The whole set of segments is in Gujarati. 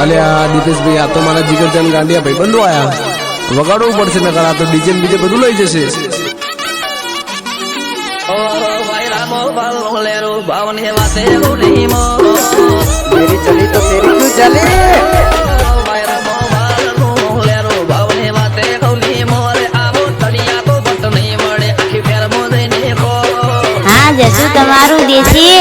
અલ્યા દીપેશ ભાઈ, આ તો મારા જીગરજાન ગાંડિયા ભાઈ બંધો આયા, વગાડવું પડશે, નકર આ તો ડીજે બીજે બધું લઈ જશે. ભાવની વાતે મેરી ચલી તો તેરી ક્યું ચલે. હા જસુ તમારું દેશી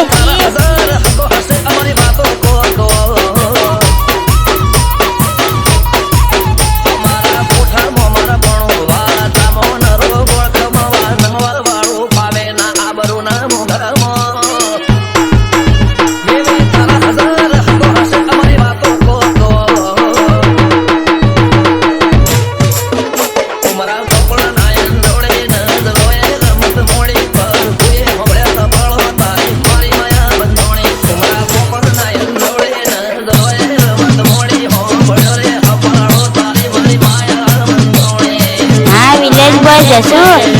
જશું